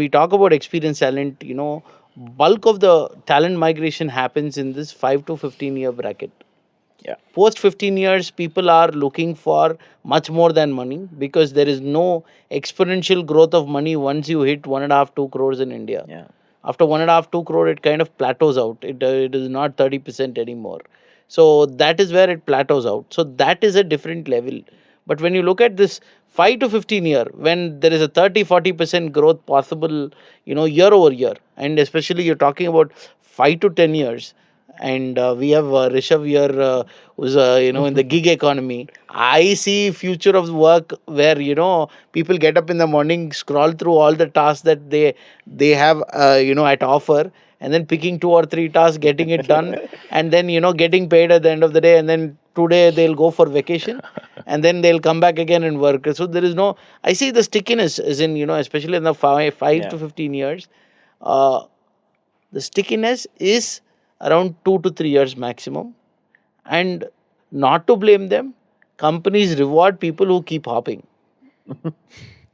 We talk about experienced talent, bulk of the talent migration happens in this 5 to 15 year bracket. Yeah. Post 15 years, people are looking for much more than money because there is no exponential growth of money once you hit 1.5, 2 crores in India. Yeah. After 1.5, 2 crore, it kind of plateaus out. It is not 30% anymore. So that is where it plateaus out. So that is a different level. But when you look at this 5 to 15 year, when there is a 30-40% growth possible, year over year, and especially you're talking about 5 to 10 years, and we have Rishav here, who's in the gig economy. I see future of work where people get up in the morning, scroll through all the tasks that they have at offer, and then picking 2 or 3 tasks, getting it done, and then getting paid at the end of the day, and then today they'll go for vacation, and then they'll come back again and work. So there is no. I see the stickiness is in especially in the five Yeah. to 15 years. Uh, the stickiness is around 2 to 3 years maximum, and not to blame them, companies reward people who keep hopping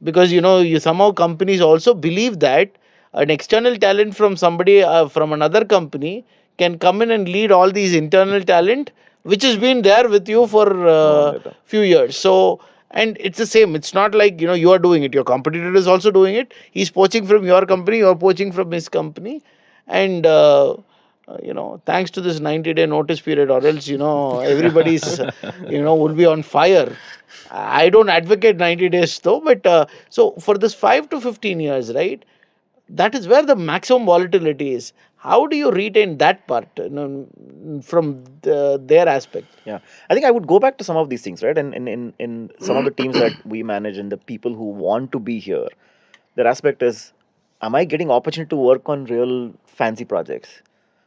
because you somehow companies also believe that an external talent from somebody from another company can come in and lead all these internal talent which has been there with you for Longer term. few years. So, and it's the same, it's not like you are doing it, your competitor is also doing it, he's poaching from your company, you're poaching from his company. And thanks to this 90-day notice period, or else everybody's will be on fire. I don't advocate 90 days though, but so for this 5 to 15 years, right? That is where the maximum volatility is. How do you retain that part from their aspect? Yeah, I think I would go back to some of these things, right? And in some of the teams that we manage and the people who want to be here, their aspect is, am I getting opportunity to work on real fancy projects,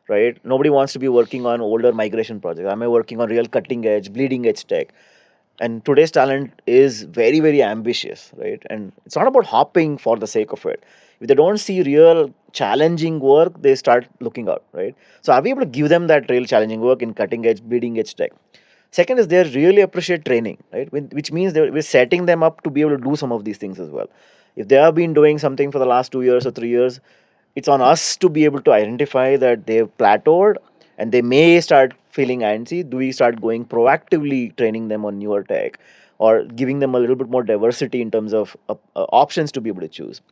right? Nobody wants to be working on older migration projects. Am I working on real cutting edge, bleeding edge tech? And today's talent is very, very ambitious, right? And it's not about hopping for the sake of it. If they don't see real challenging work, they start looking out, right? So are we able to give them that real challenging work in cutting edge, bleeding edge tech? Second is they really appreciate training, right? Which means we're setting them up to be able to do some of these things as well. If they have been doing something for the last 2 years or 3 years, it's on us to be able to identify that they've plateaued and they may start feeling antsy. Do we start going proactively training them on newer tech or giving them a little bit more diversity in terms of options to be able to choose?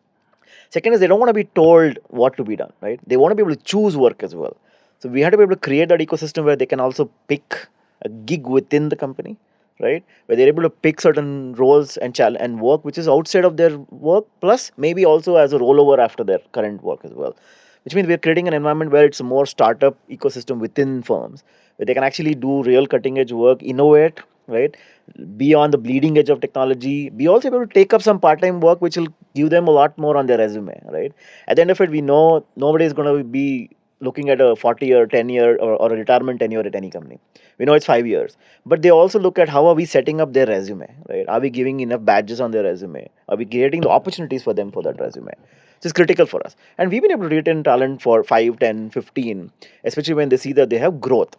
Second is they don't want to be told what to be done, right? They want to be able to choose work as well. So we have to be able to create that ecosystem where they can also pick a gig within the company, right? Where they're able to pick certain roles and work which is outside of their work, plus maybe also as a rollover after their current work as well. Which means we're creating an environment where it's a more startup ecosystem within firms, where they can actually do real cutting edge work, innovate, right? Be on the bleeding edge of technology, be also able to take up some part-time work which will give them a lot more on their resume, right? At the end of it, we know nobody is going to be looking at a 40-year, 10-year, or a retirement tenure at any company. We know it's 5 years, but they also look at how are we setting up their resume, right? Are we giving enough badges on their resume? Are we creating the opportunities for them for that resume? This is critical for us. And we've been able to retain talent for 5, 10, 15, especially when they see that they have growth,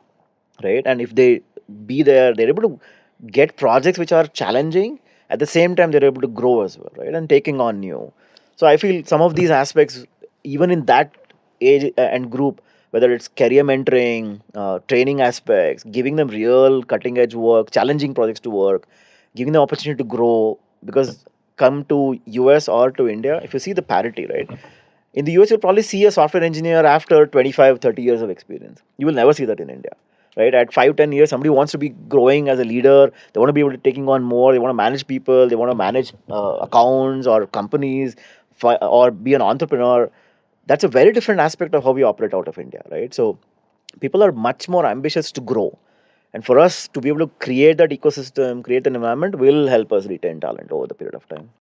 right? And if they be there, they're able to get projects which are challenging. At the same time, they're able to grow as well, right? And taking on new. So I feel some of these aspects, even in that age and group, whether it's career mentoring, training aspects, giving them real cutting edge work, challenging projects to work, giving them opportunity to grow. Because come to US or to India, if you see the parity, right? In the US, you'll probably see a software engineer after 25, 30 years of experience. You will never see that in India, right? At 5, 10 years, somebody wants to be growing as a leader. They want to be able to taking on more. They want to manage people. They want to manage accounts or companies, or be an entrepreneur. That's a very different aspect of how we operate out of India, right? So people are much more ambitious to grow. And for us to be able to create that ecosystem, create an environment will help us retain talent over the period of time.